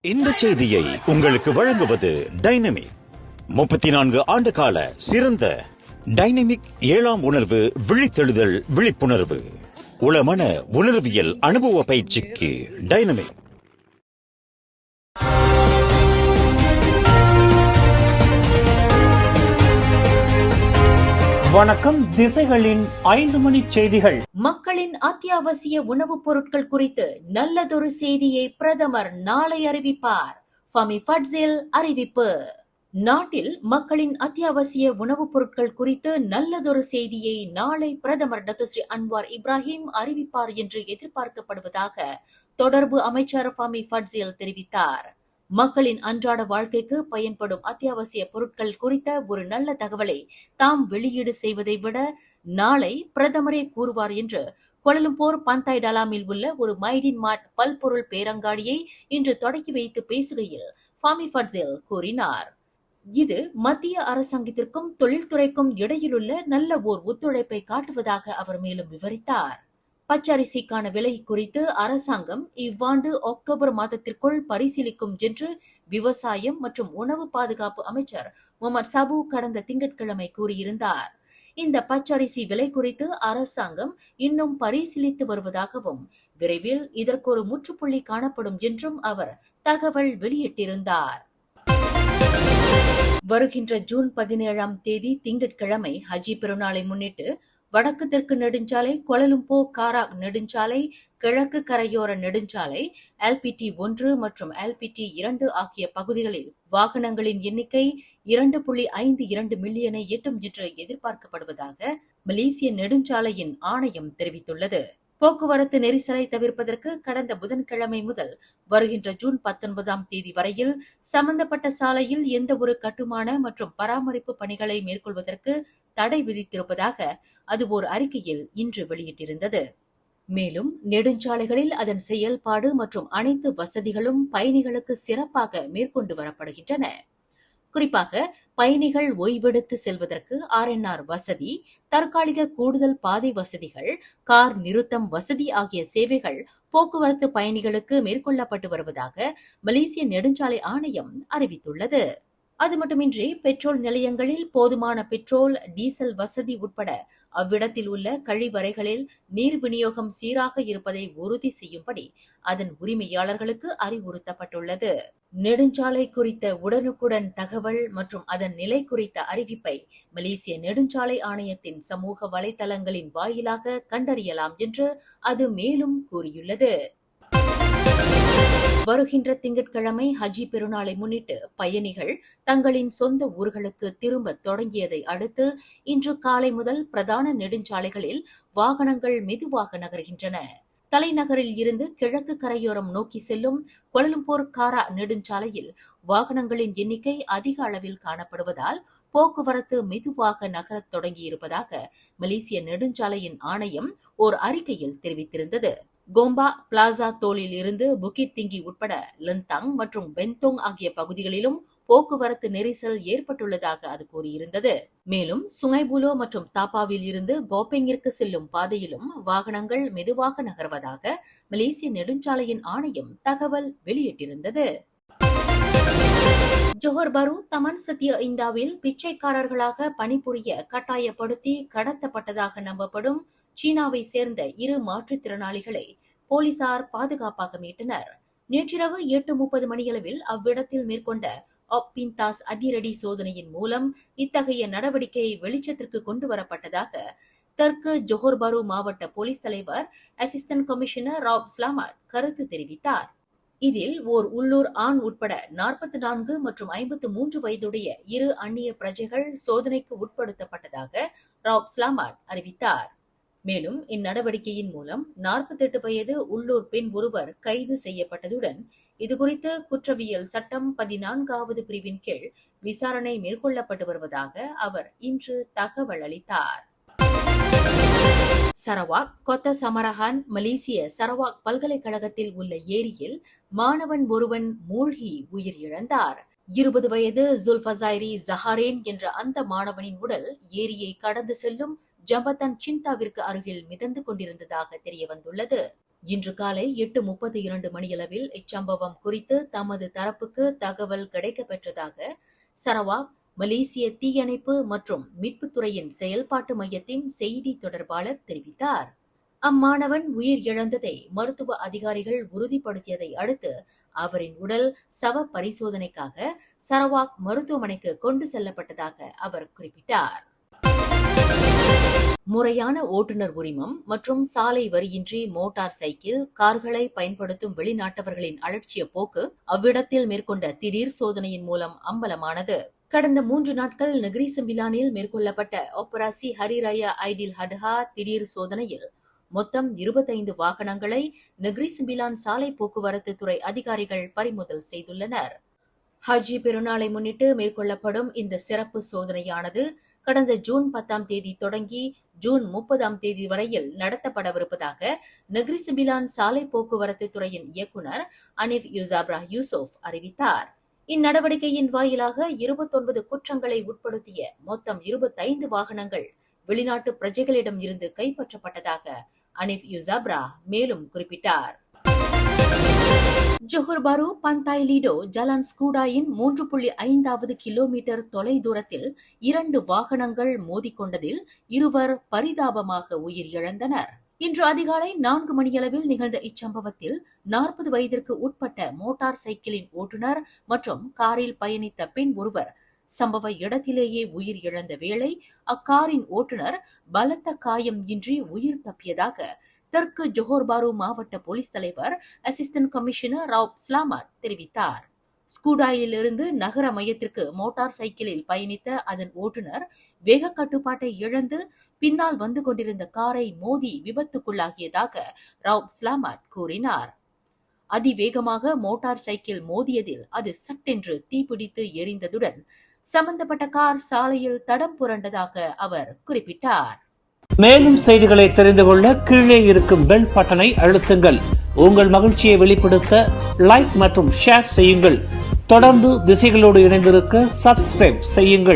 இந்த செய்தியை உங்களுக்கு வழங்குவது டைனமிக். 34 ஆண்டு கால சிறந்த டைனமிக் 7ஆம் உணர்வு விழித்தெழுதல் விழிப்புணர்வு உளமன உணர்வியல் அனுபவ பயிற்சிக்கு டைனமிக். வணக்கம். திசைகளின் 5 மணி செய்திகள். மக்களின் அத்தியாவசிய உணவுப் பொருட்கள் குறித்து நல்லதொரு செய்தியை பிரதமர் நாளை அறிவிப்பார். ஃபமி ஃபட்சில் அறிவிப்பு. நாட்டில் மக்களின் அத்தியாவசிய உணவுப் பொருட்கள் குறித்து நல்லதொரு செய்தியை நாளை பிரதமர் டத்துஸ்ரீ அன்வார் இப்ராஹிம் அறிவிப்பார் என்று எதிர்பார்க்கப்படுவதாக தொடர்பு அமைச்சர் ஃபமி ஃபட்சில் தெரிவித்தார். மக்களின் அன்றாட வாழ்க்கைக்கு பயன்படும் அத்தியாவசிய பொருட்கள் குறித்த ஒரு நல்ல தகவலை தாம் வெளியீடு செய்வதை விட நாளை பிரதமரே கூறுவார் என்று கோலலம்பூர் பந்தாய் டலாமில் உள்ள ஒரு மைடின் மார்ட் பல்பொருள் பேரங்காடியை இன்று தொடக்கி வைத்து பேசுகையில் ஃபமி ஃபட்சில் கூறினார். இது மத்திய அரசாங்கத்திற்கும் தொழில்துறைக்கும் இடையிலுள்ள நல்ல ஓர் ஒத்துழைப்பை காட்டுவதாக அவர் மேலும் விவரித்தார். பச்சரிசிக்கான விலை குறித்து அரசாங்கம் இவ்வாண்டு அக்டோபர் மாதத்திற்குள் பரிசீலிக்கும் என்று விவசாயம் மற்றும் உணவு பாதுகாப்பு அமைச்சர் முகமது சபு கடந்த திங்கட்கிழமை கூறியிருந்தார். இந்த பச்சரிசி விலை குறித்து அரசாங்கம் இன்னும் பரிசீலித்து வருவதாகவும் விரைவில் இதற்கொரு முற்றுப்புள்ளி காணப்படும் என்றும் அவர் தகவல் வெளியிட்டிருந்தார். வருகின்ற ஜூன் 17ஆம் தேதி திங்கட்கிழமை ஹஜ்ஜி பெருநாளை முன்னிட்டு வடக்கு தெற்கு நெடுஞ்சாலை, கோலலம்பூர் காராக் நெடுஞ்சாலை, கிழக்கு கரையோர நெடுஞ்சாலை, LPT 1 மற்றும் LPT 2 ஆகிய பகுதிகளில் வாகனங்களின் எண்ணிக்கை 2.52 மில்லியனை எட்டும் என்று எதிர்பார்க்கப்படுவதாக மலேசிய நெடுஞ்சாலையின் ஆணையம் தெரிவித்துள்ளது. போக்குவரத்து நெரிசலை தவிர்ப்பதற்கு கடந்த புதன்கிழமை முதல் வருகின்ற ஜூன் 19ஆம் தேதி வரையில் சம்பந்தப்பட்ட சாலையில் எந்த ஒரு கட்டுமான மற்றும் பராமரிப்பு பணிகளை மேற்கொள்வதற்கு தடை விதித்திருப்பதாக அது ஓர் அறிக்கையில் இன்று வெளியிட்டிருந்தது. மேலும் நெடுஞ்சாலைகளில் அதன் செயல்பாடு மற்றும் அனைத்து வசதிகளும் பயணிகளுக்கு சிறப்பாக மேற்கொண்டு வரப்படுகின்றன. குறிப்பாக பயணிகள் ஓய்வெடுத்து செல்வதற்கு RNR வசதி, தற்காலிக கூடுதல் பாதை வசதிகள், கார் நிறுத்தம் வசதி ஆகிய சேவைகள் போக்குவரத்து பயணிகளுக்கு மேற்கொள்ளப்பட்டு வருவதாக மலேசிய நெடுஞ்சாலை ஆணையம் அறிவித்துள்ளது. அது மட்டுமின்றி பெட்ரோல் நிலையங்களில் போதுமான பெட்ரோல், டீசல் வசதி உட்பட அவ்விடத்தில் உள்ள கழிவறைகளில் நீர் விநியோகம் சீராக இருப்பதை உறுதி செய்யும்படி அதன் உரிமையாளர்களுக்கு அறிவுறுத்தப்பட்டுள்ளது. நெடுஞ்சாலை குறித்த உடனுக்குடன் தகவல் மற்றும் அதன் நிலை குறித்த அறிவிப்பை மலேசிய நெடுஞ்சாலை ஆணையத்தின் சமூக வலைதளங்களின் வாயிலாக கண்டறியலாம் என்று அது மேலும் கூறியுள்ளது. வருகின்ற திங்கட்கிழமை ஹஜ்ஜி பெருநாளை முன்னிட்டு பயணிகள் தங்களின் சொந்த ஊர்களுக்கு திரும்ப தொடங்கியதை அடுத்து இன்று காலை முதல் பிரதான நெடுஞ்சாலைகளில் வாகனங்கள் மெதுவாக நகர்கின்றன. தலைநகரில் இருந்து கிழக்கு கரையோரம் நோக்கி செல்லும் கோலலம்பூர் காரா நெடுஞ்சாலையில் வாகனங்களின் எண்ணிக்கை அதிக அளவில் காணப்படுவதால் போக்குவரத்து மெதுவாக நகரத் தொடங்கியிருப்பதாக மலேசிய நெடுஞ்சாலையின் ஆணையம் ஓர் அறிக்கையில் தெரிவித்திருந்தது. கோம்பா பிளாசா தோலில் இருந்து புக்கிட் திங்கி உட்பட லந்தாங் மற்றும் பென்தோங் ஆகிய பகுதிகளிலும் போக்குவரத்து நெரிசல் ஏற்பட்டுள்ளதாக அது கூறியிருந்தது. மேலும் சுங்கைபுலோ மற்றும் தாப்பாவில் இருந்து கோபெங்கிற்கு செல்லும் பாதையிலும் வாகனங்கள் மெதுவாக நகர்வதாக மலேசிய நெடுஞ்சாலையின் ஆணையம் தகவல் வெளியிட்டிருந்தது. ஜோஹர் பாரு தமன் சத்யா இண்டாவில் பிச்சைக்காரர்களாக பணிபுரிய கட்டாயப்படுத்தி கடத்தப்பட்டதாக நம்பப்படும் சீனாவை சேர்ந்த 2 மாற்றுத்திறனாளிகளை போலீசார் பாதுகாப்பாக மீட்டனர். நேற்றிரவு 8:30 மணியளவில் அவ்விடத்தில் மேற்கொண்ட ஆப்பின்தாஸ் அதிரடி சோதனையின் மூலம் இத்தகைய நடவடிக்கை வெளிச்சத்திற்கு கொண்டு வரப்பட்டதாக தெற்கு ஜோஹர் பாரு மாவட்ட போலீஸ் தலைவர் அசிஸ்டன்ட் கமிஷனர் ராப் ஸ்லாமாட் கருத்து தெரிவித்தார். இதில் ஓர் உள்ளூர் ஆண் உட்பட 44 மற்றும் 53 வயதுடைய 2 அந்நிய பிரஜைகள் சோதனைக்கு உட்படுத்தப்பட்டதாக ராப் ஸ்லாமாட் அறிவித்தார். மேலும் இந்நடவடிக்கையின் மூலம் 48 வயது உள்ளூர் பெண் ஒருவர் கைது செய்யப்பட்டதுடன் இதுகுறித்து குற்றவியல் சட்டம் 14வது பிரிவின் கீழ் விசாரணை மேற்கொள்ளப்பட்டு வருவதாக அவர் இன்று தகவல் அளித்தார். சரவாக் கொத்த சமரஹான் மலேசிய சரவாக் பல்கலைக்கழகத்தில் உள்ள ஏரியில் மாணவன் ஒருவன் மூழ்கி உயிரிழந்தார். 20 வயது ஜுல்ஃபசைரி ஜஹாரேன் என்ற அந்த மாணவனின் உடல் ஏரியை கடந்து செல்லும் ஜம்பத்தன் சிந்தாவிற்கு அருகில் மிதந்து கொண்டிருந்ததாக தெரிய வந்துள்ளது. இன்று காலை 8:32 மணியளவில் இச்சம்பவம் குறித்து தமது தரப்புக்கு தகவல் கிடைக்கப்பெற்றதாக சரவாக் மலேசிய தீயணைப்பு மற்றும் மீட்புத்துறையின் செயல்பாட்டு மையத்தின் செய்தி தொடர்பாளர் தெரிவித்தார். அம்மாணவன் உயிர் இழந்ததை மருத்துவ அதிகாரிகள் உறுதிப்படுத்தியதை அடுத்து அவரின் உடல் சவ பரிசோதனைக்காக சரவாக் மருத்துவமனைக்கு கொண்டு செல்லப்பட்டதாக அவர் குறிப்பிட்டார். முறையான ஓட்டுநர் உரிமம் மற்றும் சாலை வரியின்றி மோட்டார் சைக்கிள், கார்களை பயன்படுத்தும் வெளிநாட்டவர்களின் அலட்சிய போக்கு அவ்விடத்தில் மேற்கொண்ட திடீர் சோதனையின் மூலம் அம்பலமானது. கடந்த 3 நாட்கள் நெகிரி செம்பிலானில் மேற்கொள்ளப்பட்ட ஆபரேசி ஹரிராயா ஐடில் ஹட்ஹா திடீர் சோதனையில் மொத்தம் 25 வாகனங்களை நெகிரி செம்பிலான் சாலை போக்குவரத்து துறை அதிகாரிகள் பறிமுதல் செய்துள்ளனர். ஹஜ்ஜி பெருநாளை முன்னிட்டு மேற்கொள்ளப்படும் இந்த சிறப்பு சோதனையானது கடந்த ஜூன் 10ஆம் தேதி தொடங்கி ஜூன் 30ஆம் தேதி வரையில் நடத்தப்படவிருப்பதாக நெகிரி செம்பிலான் சாலை போக்குவரத்து துறையின் இயக்குநர் அனிஃப் யூசாப்ரா யூசுப் அறிவித்தார். இந்நடவடிக்கையின் வாயிலாக 29 குற்றங்களை உட்படுத்திய மொத்தம் 25 வாகனங்கள் வெளிநாட்டு பிரஜைகளிடம் இருந்து கைப்பற்றப்பட்டதாக அனிஃப் யூசாப்ரா மேலும் குறிப்பிட்டார். ஜொஹர் பாரு பந்தாய் லீடோ ஜலான் ஸ்கூடாயின் 3.5வது கிலோமீட்டர் தொலை தூரத்தில் 2 வாகனங்கள் மோதிக்கொண்டதில் இருவர் பரிதாபமாக உயிர் இழந்தனர். இன்று அதிகாலை 4 மணியளவில் நிகழ்ந்த இச்சம்பவத்தில் 40 வயதிற்கு உட்பட்ட மோட்டார் சைக்கிளின் ஓட்டுநர் மற்றும் காரில் பயணித்த பெண் ஒருவர் சம்பவ இடத்திலேயே உயிர் இழந்த வேளை அக்காரின் ஓட்டுநர் பலத்த காயம் இன்றி உயிர் தப்பியதாக தெற்கு ஜொஹர் பாரு மாவட்ட போலீஸ் தலைவர் அசிஸ்டன்ட் கமிஷனர் ராவ் ஸ்லாமாட் தெரிவித்தார். ஸ்கூடாயிலிருந்து நகர மையத்திற்கு மோட்டார் சைக்கிளில் பயணித்த அதன் ஓட்டுநர் வேக கட்டுப்பாட்டை இழந்து பின்னால் வந்து கொண்டிருந்த காரை மோதி விபத்துக்குள்ளாகியதாக ராவ் ஸ்லாமாட் கூறினார். அதிவேகமாக மோட்டார் சைக்கிள் மோதியதில் அது சட்டென்று தீப்பிடித்து எரிந்ததுடன் சம்பந்தப்பட்ட கார் சாலையில் தடம் புரண்டதாக அவர் குறிப்பிட்டார். மேலும் செய்திகளை தெரிந்து கொள்ள கீழே இருக்கும் பெல் பட்டனை அழுத்துங்கள். உங்கள் மகிழ்ச்சியை வெளிப்படுத்த லைக் மற்றும் ஷேர் செய்யுங்கள். தொடர்ந்து திசைகளோடு இணைந்திருக்க சப்ஸ்கிரைப் செய்யுங்கள்.